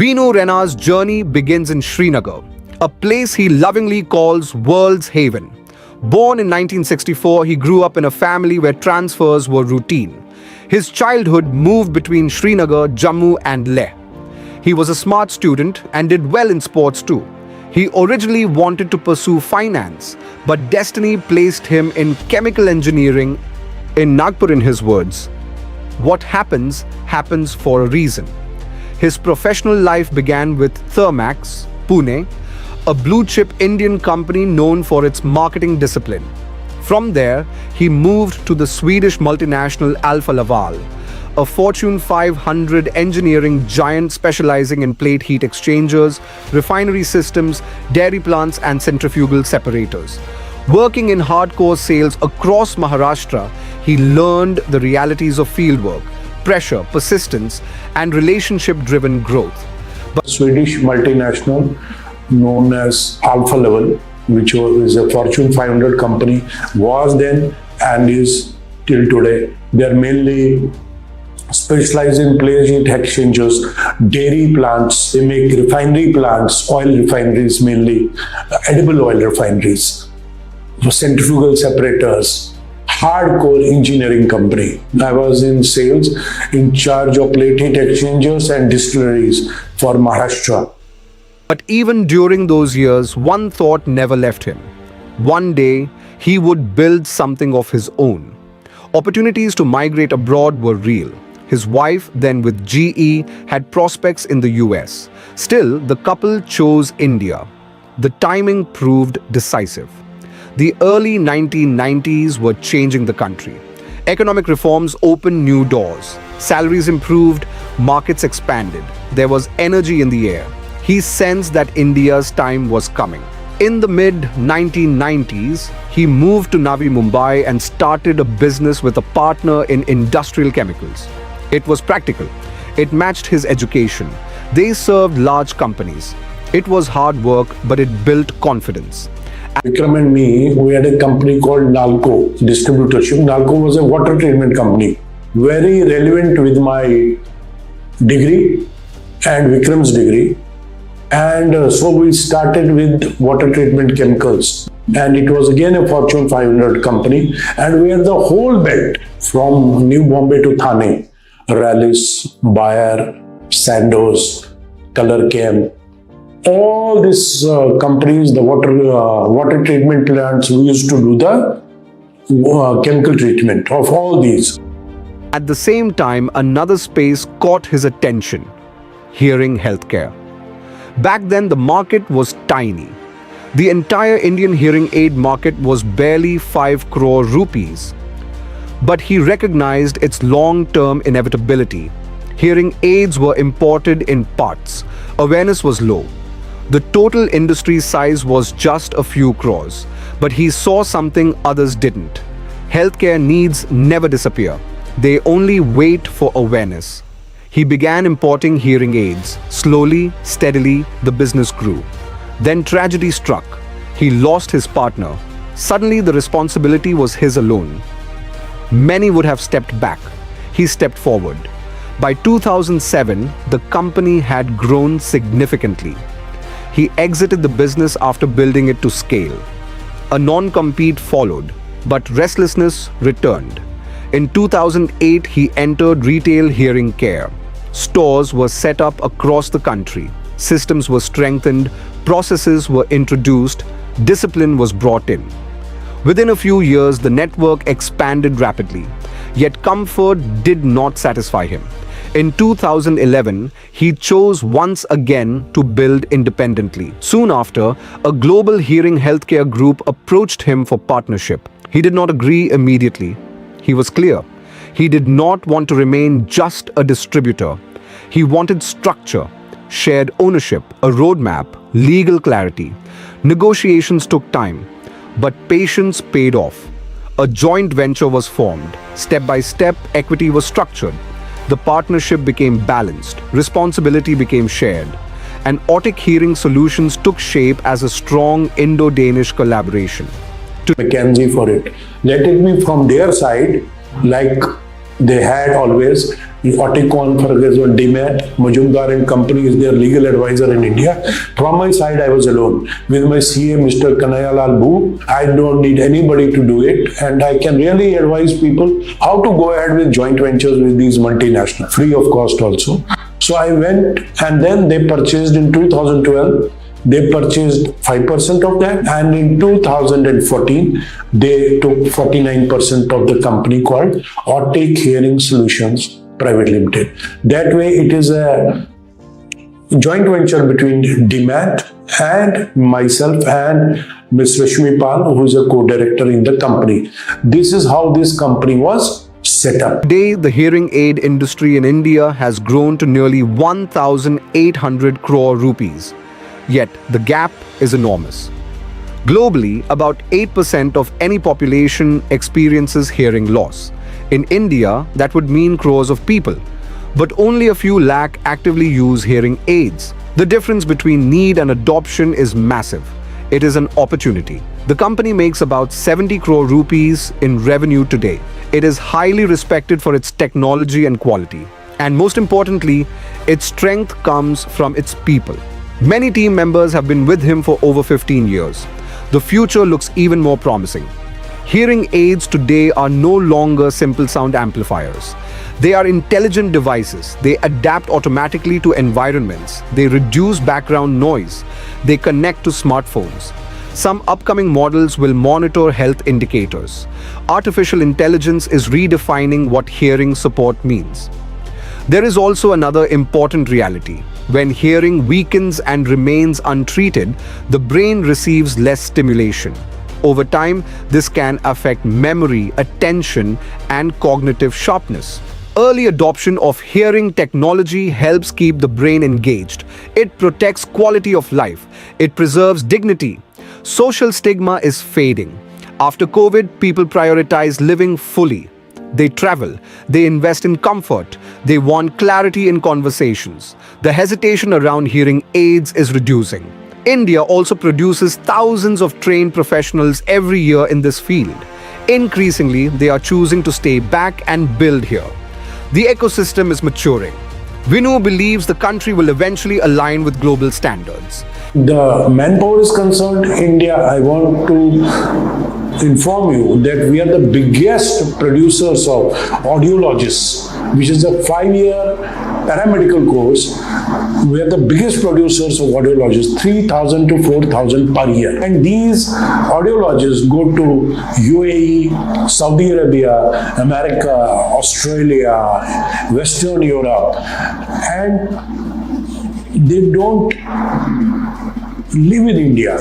Vinoo Raina's journey begins in Srinagar, a place he lovingly calls World's Haven. Born in 1964, he grew up in a family where transfers were routine. His childhood moved between Srinagar, Jammu and Leh. He was a smart student and did well in sports too. He originally wanted to pursue finance, but destiny placed him in chemical engineering. In Nagpur, in his words, "What happens, happens for a reason." His professional life began with Thermax, Pune, a blue-chip Indian company known for its marketing discipline. From there, he moved to the Swedish multinational Alfa Laval, a Fortune 500 engineering giant specializing in plate heat exchangers, refinery systems, dairy plants, and centrifugal separators. Working in hardcore sales across Maharashtra, he learned the realities of fieldwork, pressure, persistence, and relationship-driven growth. Swedish multinational known as Alfa Laval, which is a Fortune 500 company, was then and is till today. They are mainly specialized in plate heat exchangers, dairy plants. They make refinery plants, oil refineries mainly, edible oil refineries, centrifugal separators, hardcore engineering company. I was in sales in charge of plate heat exchangers and distilleries for Maharashtra. But even during those years, one thought never left him. One day, he would build something of his own. Opportunities to migrate abroad were real. His wife, then with GE, had prospects in the US. Still, the couple chose India. The timing proved decisive. The early 1990s were changing the country. Economic reforms opened new doors. Salaries improved, markets expanded. There was energy in the air. He sensed that India's time was coming. In the mid-1990s, he moved to Navi Mumbai and started a business with a partner in industrial chemicals. It was practical. It matched his education. They served large companies. It was hard work, but it built confidence. Vikram and me, we had a company called Nalco Distributorship. Nalco was a water treatment company, very relevant with my degree and Vikram's degree. And so we started with water treatment chemicals. And it was again a Fortune 500 company. And we had the whole belt from New Bombay to Thane, Rallis, Bayer, Sandoz, Color Chem. All these companies, the water treatment plants, we used to do the chemical treatment of all these. At the same time, another space caught his attention: hearing healthcare. Back then, the market was tiny. The entire Indian hearing aid market was barely 5 crore rupees. But he recognized its long-term inevitability. Hearing aids were imported in parts. Awareness was low. The total industry size was just a few crores. But he saw something others didn't. Healthcare needs never disappear. They only wait for awareness. He began importing hearing aids. Slowly, steadily, the business grew. Then tragedy struck. He lost his partner. Suddenly, the responsibility was his alone. Many would have stepped back. He stepped forward. By 2007, the company had grown significantly. He exited the business after building it to scale. A non-compete followed, but restlessness returned. In 2008, he entered retail hearing care. Stores were set up across the country. Systems were strengthened, processes were introduced, discipline was brought in. Within a few years, the network expanded rapidly. Yet comfort did not satisfy him. In 2011, he chose once again to build independently. Soon after, a global hearing healthcare group approached him for partnership. He did not agree immediately. He was clear. He did not want to remain just a distributor. He wanted structure, shared ownership, a roadmap, legal clarity. Negotiations took time, but patience paid off. A joint venture was formed. Step by step, equity was structured. The partnership became balanced. Responsibility became shared. And Otic Hearing Solutions took shape as a strong Indo-Danish collaboration. McKinsey for it. Let it be from their side, like They had always Oticon, for example, DMAT, Majumdar and Company is their legal advisor in India. From my side, I was alone. With my CA, Mr. Kanayalal Bhu, I don't need anybody to do it. And I can really advise people how to go ahead with joint ventures with these multinationals, free of cost also. So I went, and then they purchased in 2012. They purchased 5% of that, and in 2014 they took 49% of the company called Otic Hearing Solutions Pvt. Limited. That way it is a joint venture between DMAT and myself and Ms. Rashmi Pal, who is a co-director in the company. This is how this company was set up. Today, the hearing aid industry in India has grown to nearly 1,800 crore rupees. Yet, the gap is enormous. Globally, about 8% of any population experiences hearing loss. In India, that would mean crores of people. But only a few lakh actively use hearing aids. The difference between need and adoption is massive. It is an opportunity. The company makes about 70 crore rupees in revenue today. It is highly respected for its technology and quality. And most importantly, its strength comes from its people. Many team members have been with him for over 15 years. The future looks even more promising. Hearing aids today are no longer simple sound amplifiers. They are intelligent devices. They adapt automatically to environments. They reduce background noise. They connect to smartphones. Some upcoming models will monitor health indicators. Artificial intelligence is redefining what hearing support means. There is also another important reality. When hearing weakens and remains untreated, the brain receives less stimulation. Over time, this can affect memory, attention, and cognitive sharpness. Early adoption of hearing technology helps keep the brain engaged. It protects quality of life. It preserves dignity. Social stigma is fading. After COVID, people prioritize living fully. They travel, they invest in comfort, they want clarity in conversations. The hesitation around hearing aids is reducing. India also produces thousands of trained professionals every year in this field. Increasingly, they are choosing to stay back and build here. The ecosystem is maturing. Vinoo believes the country will eventually align with global standards. The manpower is concerned, India, I want to inform you that we are the biggest producers of audiologists, which is a 5-year paramedical course. We are the biggest producers of audiologists, 3,000 to 4,000 per year. And these audiologists go to UAE, Saudi Arabia, America, Australia, Western Europe, and they don't live in India.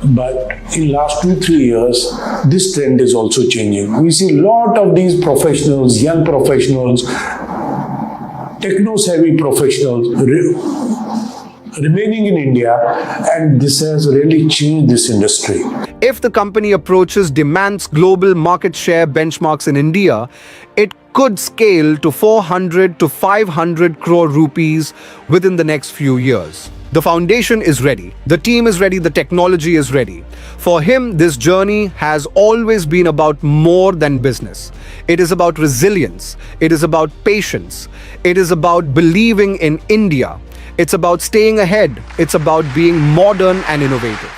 But in last 2-3 years, this trend is also changing. We see a lot of these professionals, young professionals, techno-savvy professionals remaining in India, and this has really changed this industry. If the company approaches DMAT's global market share benchmarks in India, it could scale to 400 to 500 crore rupees within the next few years. The foundation is ready, the team is ready, the technology is ready. For him, this journey has always been about more than business. It is about resilience, it is about patience, it is about believing in India. It's about staying ahead, it's about being modern and innovative.